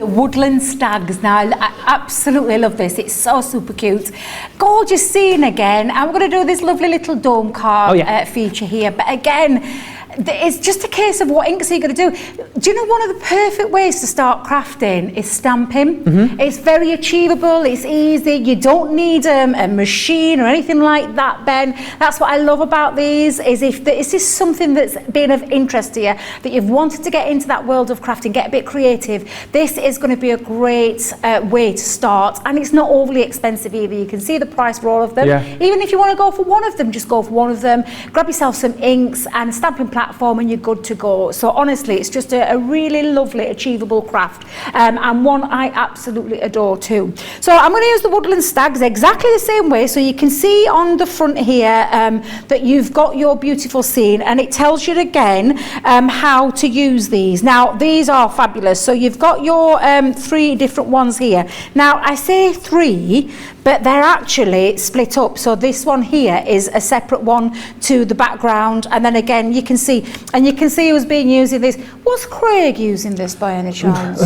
Woodland stags. Now I absolutely love this. It's so super cute. Gorgeous scene again. I'm going to do this lovely little dome card feature here, but again it's just a case of what inks are you going to do. Do you know one of the perfect ways to start crafting is stamping? It's very achievable, it's easy, you don't need a machine or anything like that, Ben. That's what I love about these, is if this is something that's been of interest to you, that you've wanted to get into that world of crafting, get a bit creative, this is going to be a great way to start, and it's not overly expensive either. You can see the price for all of them. Even if you want to go for one of them, just go for one of them, grab yourself some inks and a stamping platform and you're good to go. So honestly, it's just a really lovely achievable craft, and one I absolutely adore too. So I'm going to use the woodland stags exactly the same way. So you can see on the front here that you've got your beautiful scene, and it tells you again how to use these. Now these are fabulous. So you've got your 3 different ones here. Now I say 3, but they're actually split up. So this one here is a separate one to the background, and then again you can see who's been using this. Was Craig using this by any chance?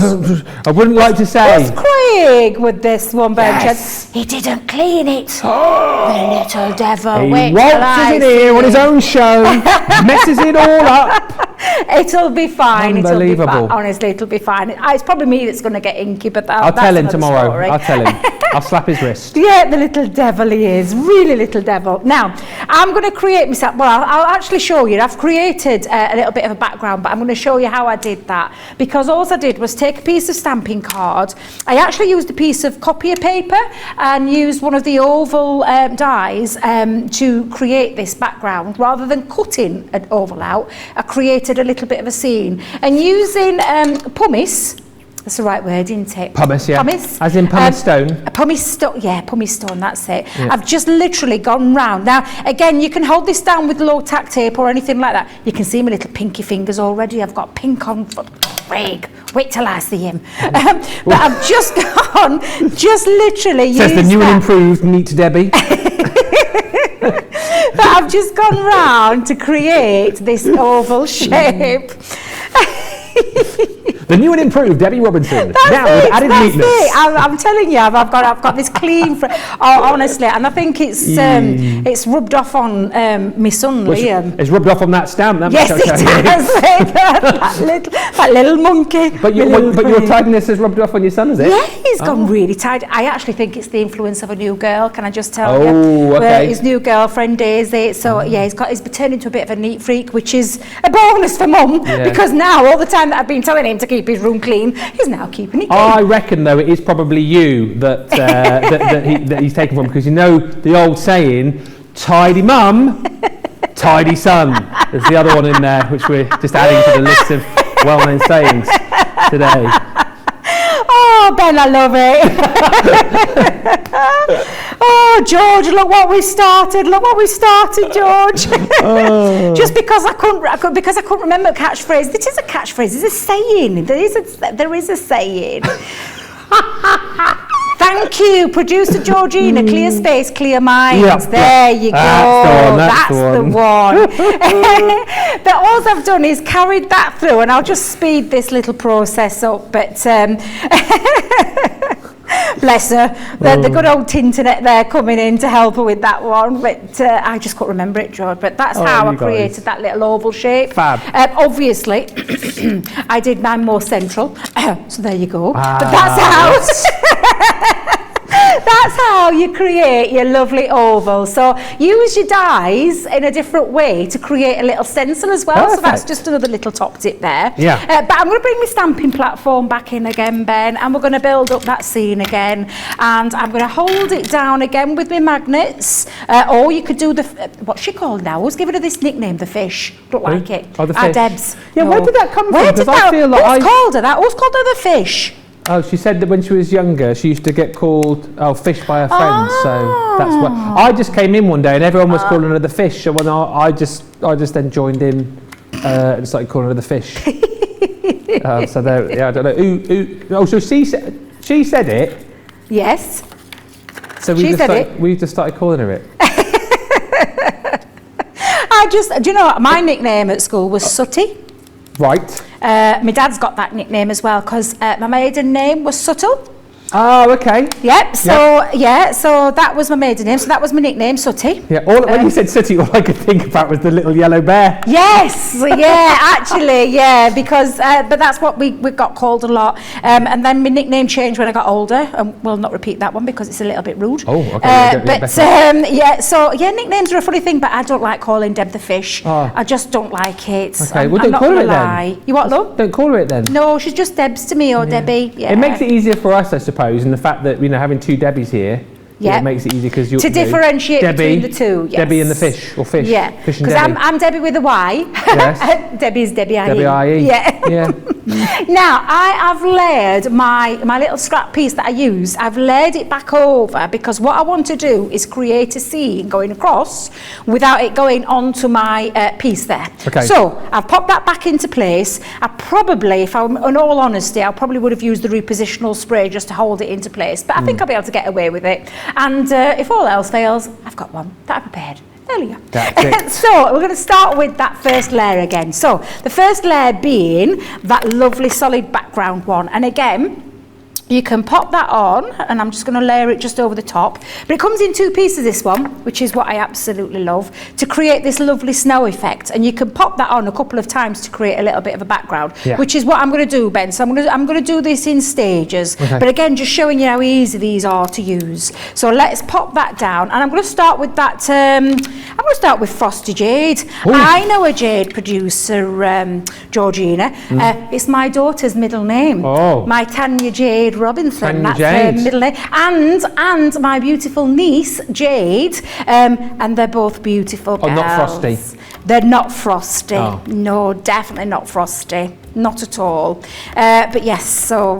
I wouldn't like to say. Was Craig with this one by any Yes. chance? He didn't clean it. The little devil. He Wait till I waltzes in see here on his it. own show, messes it all up. It'll be fine. Unbelievable. It'll be fine. Honestly, it'll be fine. It's probably me that's going to get inky, but I'll that's tell him another tomorrow. story. I'll tell him. I'll slap his wrist. Yeah, the little devil he is, really little devil. Now, I'm going to create myself, well, I'll actually show you. I've created a little bit of a background, but I'm going to show you how I did that. Because all I did was take a piece of stamping card. I actually used a piece of copier paper and used one of the oval dies to create this background. Rather than cutting an oval out, I created a little bit of a scene. And using pumice, that's the right word, isn't it? Pumice, yeah. Pumice. As in pumice stone. Pumice stone, yeah, pumice stone, that's it. Yeah. I've just literally gone round. Now, again, you can hold this down with low tack tape or anything like that. You can see my little pinky fingers already. I've got pink on for Craig. Wait till I see him. But I've just gone, just literally Says used the new that. and improved Meet Debbie. But I've just gone round to create this oval shape. The new and improved Debbie Robinson. That's now it, with added that's neatness. it. I'm telling you, I've got this clean. Honestly, and I think it's rubbed off on my son Liam. It's rubbed off on that stamp. That Yes, much, it has. that little monkey. But your tidiness has rubbed off on your son, has it? Yeah, he's gone really tidy. I actually think it's the influence of a new girl. Can I just tell you? Oh, okay. His new girlfriend Daisy. So yeah, he's turned into a bit of a neat freak, which is a bonus for Mum, because now all the time that I've been telling him to keep his room clean, he's now keeping it clean. I reckon though it is probably you that that he's taken from, because you know the old saying, tidy mum, tidy son. There's the other one in there which we're just adding to the list of well-known sayings today. Oh, Ben, I love it. Oh, George, look what we started. Look what we started, George. Just because I couldn't remember a catchphrase. This is a catchphrase. It's a saying. There is a saying. Thank you, producer Georgina. Clear space, clear minds. There you go. That's the one. But all I've done is carried that through, and I'll just speed this little process up. But bless her, the good old Tinternet there coming in to help her with that one. But I just couldn't remember it, George. But that's how I created that little oval shape. Fab. Obviously, I did mine more central. So there you go. But that's how. That's how you create your lovely oval. So use your dies in a different way to create a little stencil as well. Perfect. So that's just another little top tip there. Yeah. But I'm going to bring my stamping platform back in again, Ben, and we're going to build up that scene again. And I'm going to hold it down again with my magnets. Or you could do what's she called now? Who's given her this nickname, the fish? Don't like it. Oh, the fish. Debs. Yeah, No. where did that come from? Where did Because I feel like who's called her that? Who's called her the fish? Oh, she said that when she was younger, she used to get called fish by her friends. So that's what I just came in one day and everyone was calling her the fish. So when I just then joined in and started calling her the fish. So there, yeah, I don't know. Oh, so she said it. Yes. So we just started calling her it. Do you know what? My nickname at school was Sooty. Right. My dad's got that nickname as well because my maiden name was Subtle. Oh, okay. Yep. So that was my maiden name. So that was my nickname, Sooty. Yeah. When you said Sooty, all I could think about was the little yellow bear. Yes. Yeah. Actually, yeah. Because but that's what we got called a lot. And then my nickname changed when I got older. And we'll not repeat that one because it's a little bit rude. Oh, okay. Yeah. So yeah, nicknames are a funny thing, but I don't like calling Deb the fish. Oh. I just don't like it. Okay. Well, don't call her it then. You what, love? Don't call her it then. No, she's just Debs to me or Debbie. Yeah. It makes it easier for us, I suppose, and the fact that having two Debbies here, it makes it easy because you differentiate between the two. Yes. Debbie and the fish, or fish. Yeah, because I'm Debbie with a Y. Yes. Debbie's Debbie IE. Debbie IE. Yeah. Now I have layered my little scrap piece that I used. I've layered it back over because what I want to do is create a scene going across without it going onto my piece there. Okay. So I've popped that back into place. I probably, if I'm in all honesty, I probably would have used the repositional spray just to hold it into place. But I think I'll be able to get away with it. And if all else fails, I've got one that I prepared. There we go. So we're going to start with that first layer again. So the first layer being that lovely solid background one. And again, you can pop that on, and I'm just going to layer it just over the top. But it comes in two pieces, this one, which is what I absolutely love, to create this lovely snow effect. And you can pop that on a couple of times to create a little bit of a background, which is what I'm going to do, Ben. So I'm going to do this in stages. Okay. But again, just showing you how easy these are to use. So let's pop that down. And I'm going to start with that, I'm going to start with Frosty Jade. Ooh. I know a jade producer, Georgina. It's my daughter's middle name. Oh. My Tanya Jade Robinson, that's her middle name, and my beautiful niece Jade, and they're both beautiful girls. Oh, not Frosty. They're not Frosty. Oh. No, definitely not Frosty. Not at all. But yes, so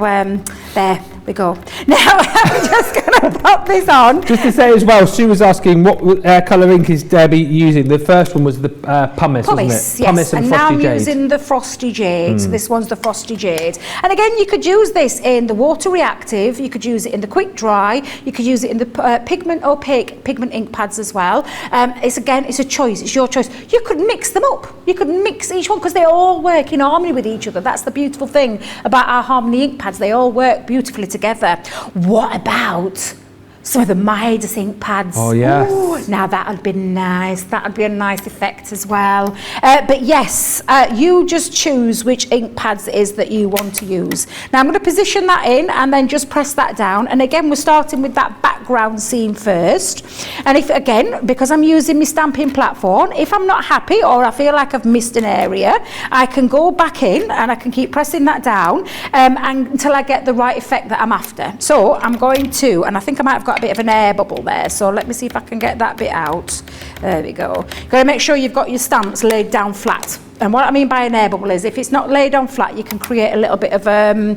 there we go. Now I'm just going to pop this on. Just to say as well, Sue was asking what colour ink is Debbie using. The first one was the pumice, wasn't it? Yes. Pumice and now Frosty I'm Jade. using the Frosty Jade. So this one's the Frosty Jade. And again, you could use this in the water reactive. You could use it in the quick dry. You could use it in the pigment opaque pigment ink pads as well. It's a choice. It's your choice. You could mix them up. You could mix each one because they all work in harmony with each other. That's the beautiful thing about our Harmony ink pads. They all work beautifully together. What about some of the Midas ink pads? Oh, yes. Ooh, now that would be nice. That would be a nice effect as well. But yes, you just choose which ink pads it is that you want to use. Now I'm going to position that in and then just press that down. And again, we're starting with that background scene first. And if, again, because I'm using my stamping platform, if I'm not happy or I feel like I've missed an area, I can go back in and I can keep pressing that down until I get the right effect that I'm after. So I'm going to, and I think I might have got a bit of an air bubble there, so let me see if I can get that bit out. There we go. You've got to make sure you've got your stamps laid down flat. And what I mean by an air bubble is if it's not laid on flat, you can create a little bit of a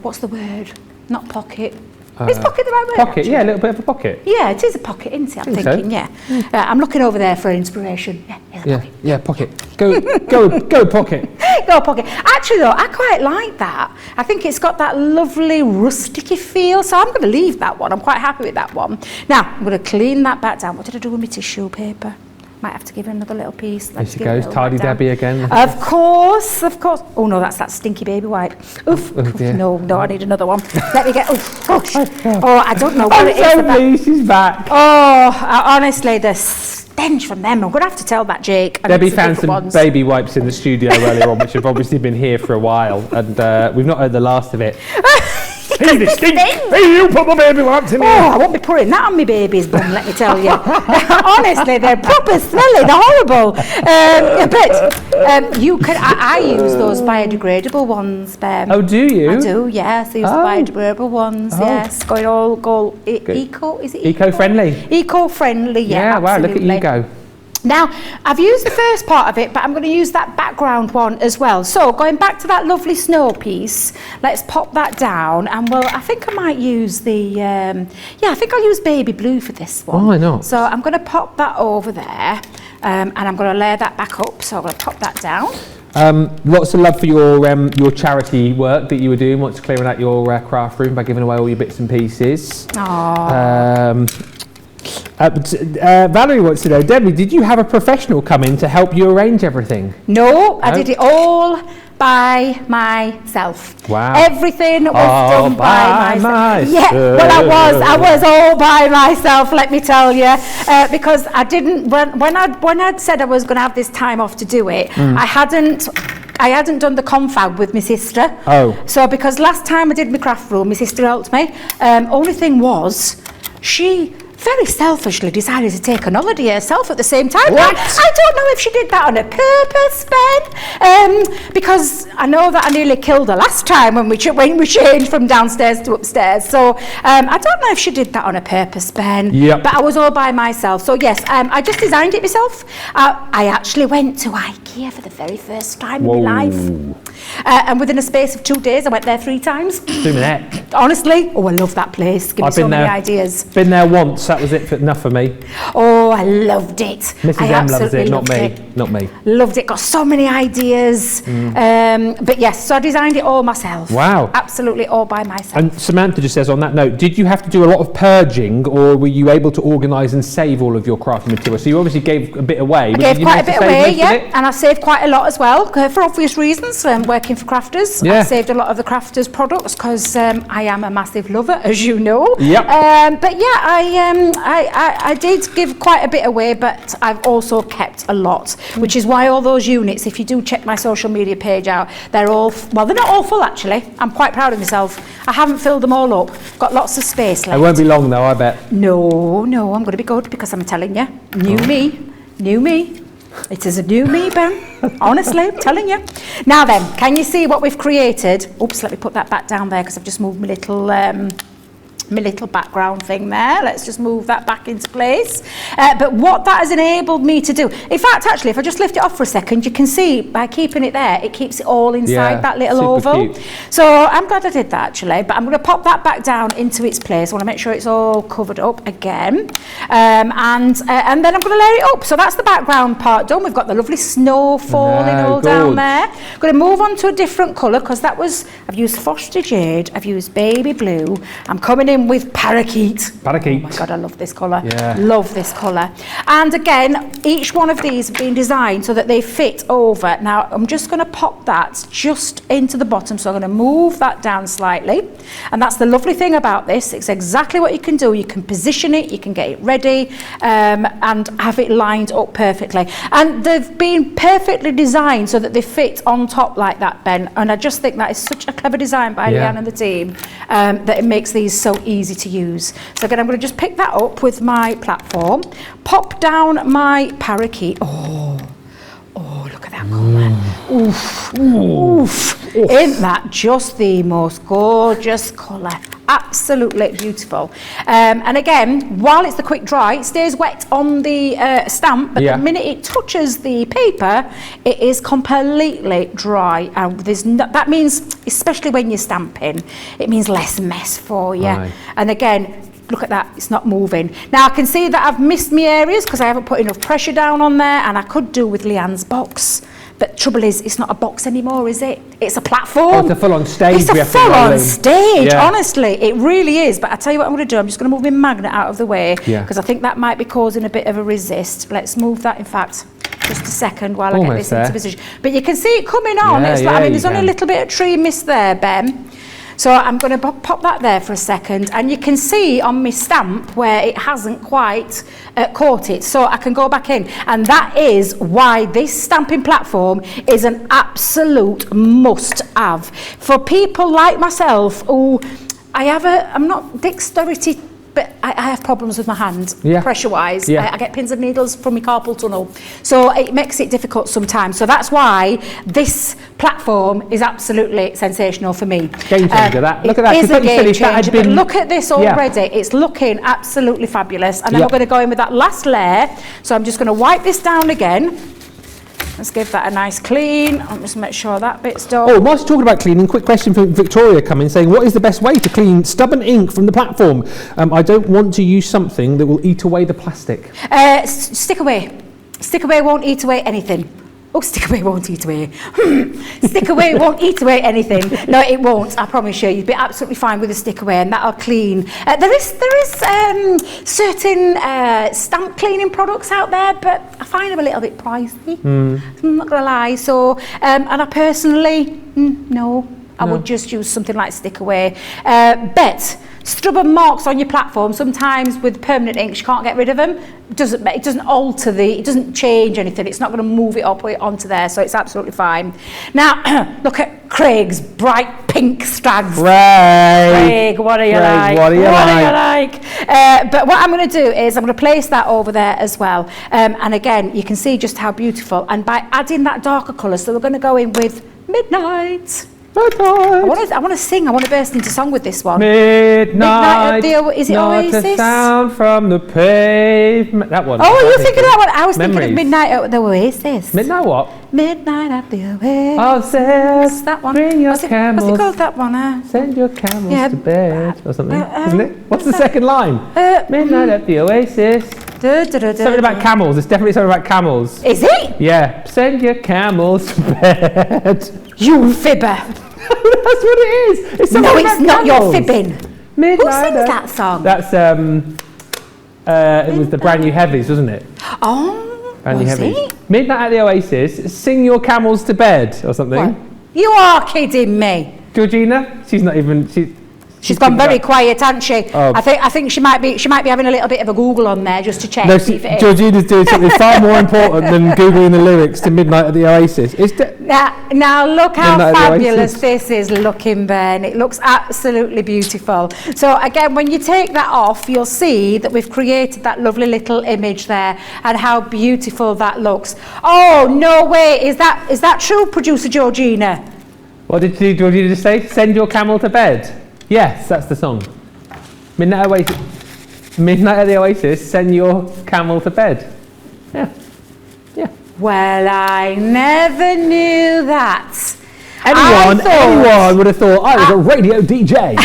what's the word? Not pocket. Is pocket the right word? Pocket, actually? yeah, a little bit of a pocket. Yeah, it is a pocket, isn't it? I'm thinking, yeah. I'm looking over there for inspiration. Yeah, pocket. Go pocket. Go pocket. Actually, though, I quite like that. I think it's got that lovely rusticy feel, so I'm going to leave that one. I'm quite happy with that one. Now, I'm going to clean that back down. What did I do with my tissue paper? Might have to give her another little piece. There she goes, Tidy Debbie again. Of course. Oh no, that's that stinky baby wipe. Oof. Oh dear. No, I need another one. Let me get. Gosh. Oh, I don't know what it is. Pleased she's back. Oh, honestly, the stench from them. I'm going to have to tell that Jake. Debbie found some baby wipes in the studio earlier on, which have obviously been here for a while, and we've not heard the last of it. Hey, they stink. Hey, you put my baby wipes in here. Oh, I won't be putting that on my baby's bum, let me tell you. Honestly, they're proper smelly, they're horrible. But you can. I use those biodegradable ones, Ben. Oh, do you? I do, yes. I use the biodegradable ones, yes. Go eco, is it eco-friendly? Eco-friendly, yeah, wow, look at you go. Now, I've used the first part of it, but I'm going to use that background one as well. So, going back to that lovely snow piece, let's pop that down. And, well, I think I might use the, I think I'll use baby blue for this one. Why not? So, I'm going to pop that over there, and I'm going to layer that back up. So, I'm going to pop that down. Lots of love for your charity work that you were doing once clearing out your craft room by giving away all your bits and pieces. Aww. Valerie wants to know, Debbie, did you have a professional come in to help you arrange everything? No, I did it all by myself. Wow. Everything was done by myself. Yeah, well, I was all by myself, let me tell you, because I didn't, when I'd said I was going to have this time off to do it, I hadn't done the confab with my sister. Oh. So because last time I did my craft room, my sister helped me. Only thing was, she very selfishly decided to take an holiday herself at the same time. What? I don't know if she did that on a purpose, Ben, because I know that I nearly killed her last time when we changed from downstairs to upstairs. So I don't know if she did that on a purpose, Ben. Yep. But I was all by myself. So yes, I just designed it myself. I actually went to IKEA for the very first time in my life. And within a space of 2 days, I went there 3 times. Honestly, I love that place. Give me so many ideas. Been there once. That was enough for me. Oh, I loved it. Mrs. M loves it, not me. Loved it. Got so many ideas. But yes, so I designed it all myself. Wow. Absolutely all by myself. And Samantha just says on that note, did you have to do a lot of purging, or were you able to organise and save all of your crafting materials? So you obviously gave a bit away. I gave quite a bit away, yeah. And I saved quite a lot as well, for obvious reasons. Working for crafters, I saved a lot of the crafters' products because I am a massive lover, as you know. Yep. But yeah, I did give quite a bit away, but I've also kept a lot, which is why all those units, if you do check my social media page out, they're all, well, they're not all full actually. I'm quite proud of myself. I haven't filled them all up. Got lots of space left. It won't be long though, I bet. No, I'm going to be good because I'm telling you, new me. It is a new me, Ben. Honestly, I'm telling you. Now then, can you see what we've created? Oops, let me put that back down there because I've just moved my little background thing there. Let's just move that back into place. But what that has enabled me to do, in fact, actually, if I just lift it off for a second, you can see by keeping it there, it keeps it all inside that little oval. Cute. So I'm glad I did that actually, but I'm going to pop that back down into its place. I want to make sure it's all covered up again. And then I'm going to layer it up. So that's the background part done. We've got the lovely snow falling all down there. I'm going to move on to a different colour because that was, I've used Foster Jade, I've used Baby Blue. I'm coming in with Parakeet. Oh my God, I love this colour. Yeah. Love this colour. And again, each one of these have been designed so that they fit over. Now, I'm just going to pop that just into the bottom. So I'm going to move that down slightly. And that's the lovely thing about this. It's exactly what you can do. You can position it, you can get it ready, and have it lined up perfectly. And they've been perfectly designed so that they fit on top like that, Ben. And I just think that is such a clever design by Leanne and the team, that it makes these so easy to use. So again, I'm going to just pick that up with my platform, pop down my parakeet. Oh, look at that colour. Oof. Isn't that just the most gorgeous colour? Absolutely beautiful. And again, while it's the quick dry, it stays wet on the stamp, but the minute it touches the paper, it is completely dry. And that means, especially when you're stamping, it means less mess for you. Right. And again, look at that, it's not moving. Now I can see that I've missed my areas because I haven't put enough pressure down on there, and I could do with Leanne's box. But trouble is, it's not a box anymore, is it? It's a platform. Oh, it's a full-on stage. It's a full-on stage, honestly. It really is. But I tell you what I'm going to do. I'm just going to move my magnet out of the way because I think that might be causing a bit of a resist. Let's move that, in fact, just a second while I get this into position. But you can see it coming on. I mean, there's only a little bit of tree mist there, Ben. So I'm going to pop that there for a second, and you can see on my stamp where it hasn't quite caught it, so I can go back in, and that is why this stamping platform is an absolute must-have for people like myself who I'm not dexterity, but I have problems with my hand, pressure-wise. I get pins and needles from my carpal tunnel. So it makes it difficult sometimes. So that's why this platform is absolutely sensational for me. Game changer, that. Look at that. It is a game changer, but look at this already. It's looking absolutely fabulous. And then we're going to go in with that last layer. So I'm just going to wipe this down again. Let's give that a nice clean. I'll just make sure that bit's done. Oh, whilst talking about cleaning, quick question from Victoria coming saying, what is the best way to clean stubborn ink from the platform? I don't want to use something that will eat away the plastic. Stick away. Stick away won't eat away anything. Oh, stick away won't eat away. Stick away won't eat away anything. No, it won't. I promise you. You'd be absolutely fine with a stick away, and that'll clean. There is certain stamp cleaning products out there, but I find them a little bit pricey. I'm not gonna lie. So, and I personally, no. I would just use something like stick away. But stubborn marks on your platform, sometimes with permanent inks you can't get rid of them. It doesn't alter it doesn't change anything. It's not going to move it up onto there, so it's absolutely fine. Now look at Craig's bright pink strags. Craig, what do you like? What do you like? But what I'm going to do is I'm going to place that over there as well. And again, you can see just how beautiful. And by adding that darker colour, so we're going to go in with Midnight. I want to sing. I want to burst into song with this one. Midnight is it Oasis? Not a sound from the pavement. That one. Oh, you're thinking that one. I was thinking of Midnight at the Oasis. Midnight what? Midnight at the Oasis. Oh, says that one. Bring your camels. What's it called, that one? Send your camels to bed or something, isn't it? What's the second line? Midnight at the Oasis. Something about camels. It's definitely something about camels. Is it? Yeah. Send your camels to bed. You fibber. That's what it is. It's no, it's not. You're fibbing. Midnight. Who sings that song? That's it was the Brand New Heavies, wasn't it? Oh, Brand New Heavies. Midnight at the Oasis. Sing your camels to bed or something. What? You are kidding me. Georgina, she's not even. She's gone very quiet, hasn't she? Oh. I think she might be having a little bit of a Google on there just to check. No, see if it is. Georgina's doing something far more important than googling the lyrics to Midnight at the Oasis. Now look how fabulous this is looking, Ben. It looks absolutely beautiful. So again, when you take that off, you'll see that we've created that lovely little image there, and how beautiful that looks. Oh no way! Is that true, producer Georgina? What did Georgina just say? Send your camel to bed. Yes, that's the song. Midnight at the Oasis, send your camel to bed. Yeah. Well, I never knew that. Anyone would have thought I was a radio DJ.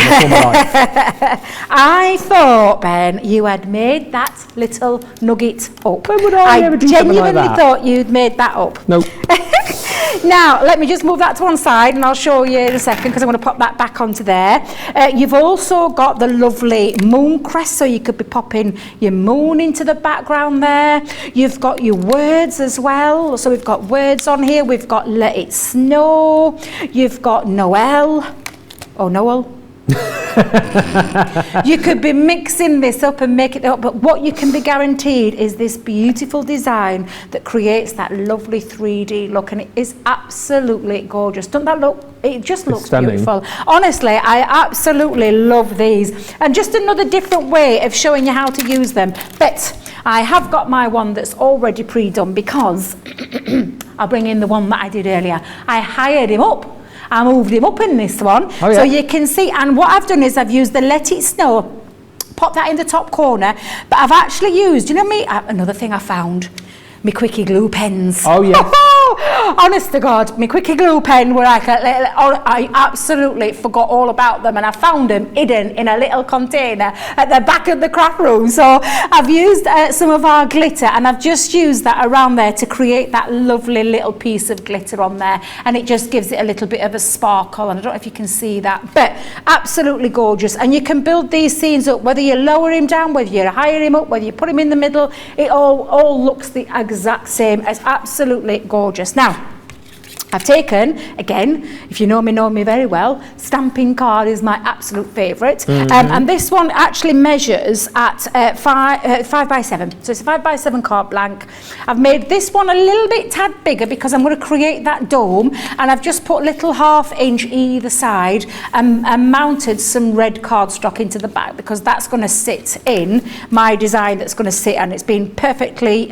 I thought, Ben, you had made that little nugget up. When would I ever do something like that? I genuinely thought you'd made that up. Nope. Now, let me just move that to one side and I'll show you in a second, because I'm going to pop that back onto there. You've also got the lovely moon crest, so you could be popping your moon into the background there. You've got your words as well. So we've got words on here. We've got Let It Snow. You've got Noel. Oh, Noel. You could be mixing this up and make it up, but what you can be guaranteed is this beautiful design that creates that lovely 3D look, and it is absolutely gorgeous. Doesn't that look? It just looks beautiful. Honestly, I absolutely love these, and just another different way of showing you how to use them. But I have got my one that's already pre-done, because I'll bring in the one that I did earlier. I hired him up. I moved him up in this one, so you can see. And what I've done is I've used the Let It Snow, pop that in the top corner, but I've actually used, you know me, another thing I found, my Quickie glue pens. Oh yes. Honest to God, my Quickie glue pen were like I absolutely forgot all about them, and I found them hidden in a little container at the back of the craft room. So I've used some of our glitter, and I've just used that around there to create that lovely little piece of glitter on there, and it just gives it a little bit of a sparkle, and I don't know if you can see that, but absolutely gorgeous. And you can build these scenes up, whether you lower him down, whether you higher him up, whether you put him in the middle, it all looks the exact same. It's absolutely gorgeous. Now, I've taken, again, if you know me very well, stamping card is my absolute favourite. And this one actually measures at 5 by 7. So it's a 5 by 7 card blank. I've made this one a little bit tad bigger because I'm going to create that dome, and I've just put little 1/2 inch either side and mounted some red cardstock into the back, because that's going to sit in my design, that's going to sit, and it's been perfectly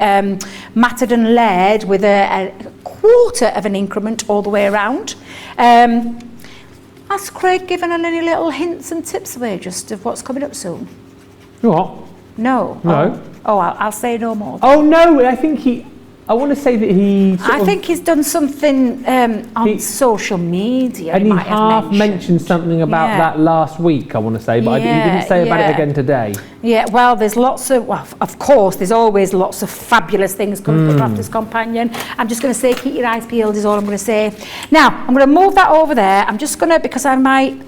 matted and layered with a 1/4 of an increment all the way around. Has Craig given any little hints and tips away just of what's coming up soon? What? No. No. Oh, I'll say no more. Oh no, I think he. I want to say that he. I think he's done something on social media. And he half mentioned something about that last week, I want to say, but he didn't say about it again today. Yeah, well, there's lots of, of course, there's always lots of fabulous things coming from Crafter's Companion. I'm just going to say, keep your eyes peeled is all I'm going to say. Now, I'm going to move that over there. I'm just going to, because I might,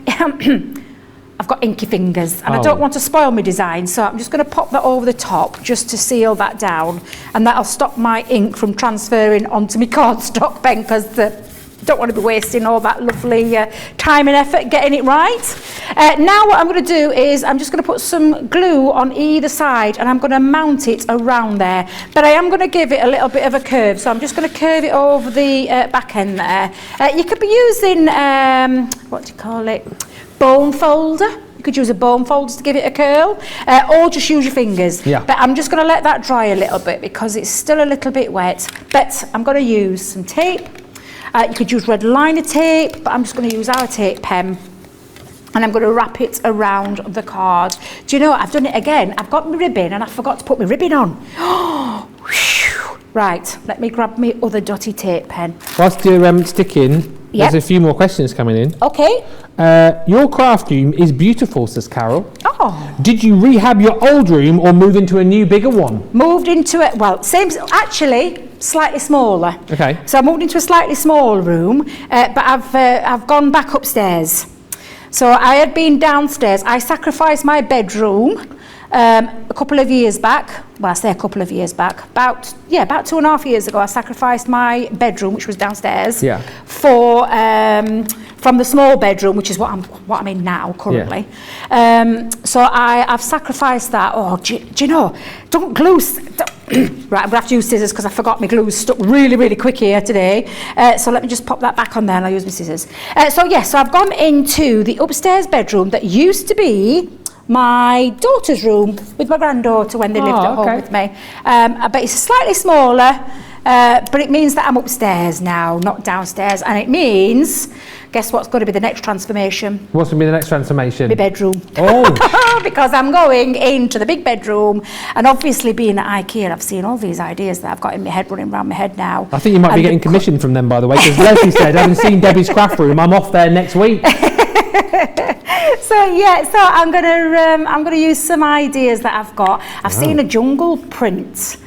I've got inky fingers and I don't want to spoil my design, so I'm just going to pop that over the top just to seal that down, and that'll stop my ink from transferring onto my cardstock pen, because don't want to be wasting all that lovely time and effort getting it right. Now what I'm going to do is I'm just going to put some glue on either side and I'm going to mount it around there, but I am going to give it a little bit of a curve, so I'm just going to curve it over the back end there. You could be using what do you call it, bone folder. You could use a bone folder to give it a curl, or just use your fingers. But I'm just going to let that dry a little bit because it's still a little bit wet, but I'm going to use some tape. You could use red liner tape, but I'm just going to use our tape pen, and I'm going to wrap it around the card. Do you know what? I've done it again. I've got my ribbon and I forgot to put my ribbon on. Right, let me grab my other dotty tape pen. Whilst you're sticking, there's a few more questions coming in. Okay. Your craft room is beautiful, says Carol. Oh. Did you rehab your old room or move into a new, bigger one? Moved into it, well, same, actually, slightly smaller. Okay. So I moved into a slightly small room, but I've gone back upstairs. So I had been downstairs. I sacrificed my bedroom a couple of years back. Well, I say a couple of years back. About 2.5 years ago, I sacrificed my bedroom, which was downstairs, for from the small bedroom, which is what I'm in now currently. So I've sacrificed that. Oh, do you know? Don't glue. Right, I'm going to have to use scissors because I forgot my glue stuck really, really quick here today. So let me just pop that back on there and I'll use my scissors. So I've gone into the upstairs bedroom that used to be my daughter's room with my granddaughter when they lived at home with me. But it's slightly smaller, but it means that I'm upstairs now, not downstairs. And it means, guess what's going to be the next transformation? What's going to be the next transformation? My bedroom. Oh! Because I'm going into the big bedroom, and obviously being at IKEA, I've seen all these ideas that I've got in my head, running around my head now. I think you might be getting commission from them, by the way, because Leslie said, I haven't seen Debbie's craft room, I'm off there next week. So I'm gonna use some ideas that I've got. I've seen a jungle print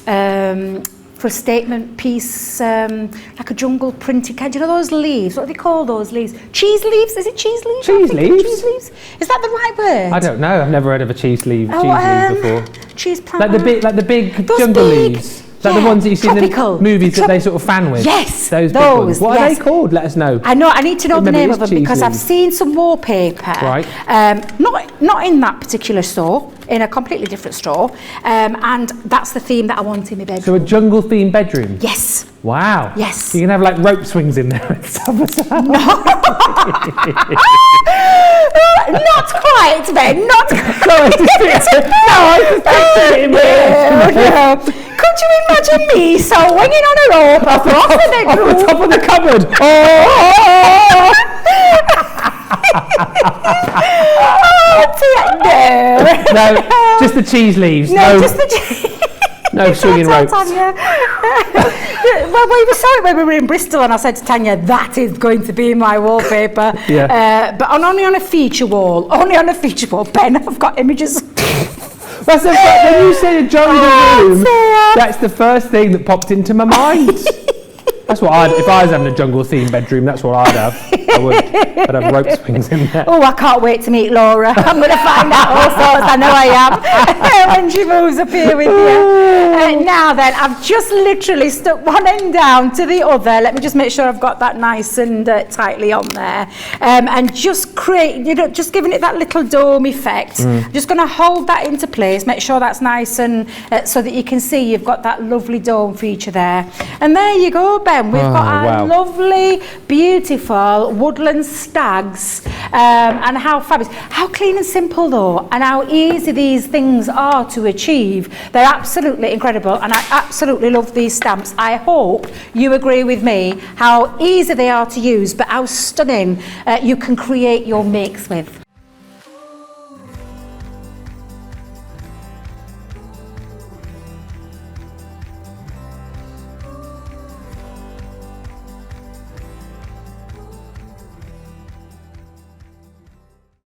for a statement piece, like a jungle printed. Do you know those leaves? What do they call those leaves? Cheese leaves? Is it cheese leaves? Cheese leaves? Cheese leaves? Is that the right word? I don't know. I've never heard of a cheese leaf before. Cheese plant. Like the big jungle leaves. Like the ones that you see in the movies that they sort of fan with. Yes, those big ones. What are they called? Let us know. I know. I need to know the name of them because I've seen some wallpaper. Right. Not in that particular store, in a completely different store, and that's the theme that I want in my bedroom. So a jungle themed bedroom. Yes. Wow. Yes. You can have like rope swings in there and stuff as well. Not quite, Ben. Not quite. No. Could you imagine me swinging on a rope across the bedroom? Off the top of the cupboard. No, just the cheese leaves. No, just the cheese. No swinging ropes. Well, we saw it when we were in Bristol, and I said to Tanya, that is going to be my wallpaper. But only on a feature wall. Only on a feature wall. Ben, I've got images. That's the when you say a jungle room, that's the first thing that popped into my mind. That's what if I was having a jungle themed bedroom, that's what I'd have. I'd have rope swings in there. Oh, I can't wait to meet Laura. I'm going to find out all sorts. I know I am when she moves up here with you. Now then, I've just literally stuck one end down to the other. Let me just make sure I've got that nice and tightly on there. And just just giving it that little dome effect. I'm just going to hold that into place, make sure that's nice and so that you can see you've got that lovely dome feature there. And there you go, Ben. We've got our lovely, beautiful woodland stags, and how fabulous, how clean and simple though, and how easy these things are to achieve. They're absolutely incredible, and I absolutely love these stamps. I hope you agree with me how easy they are to use, but how stunning you can create your makes with.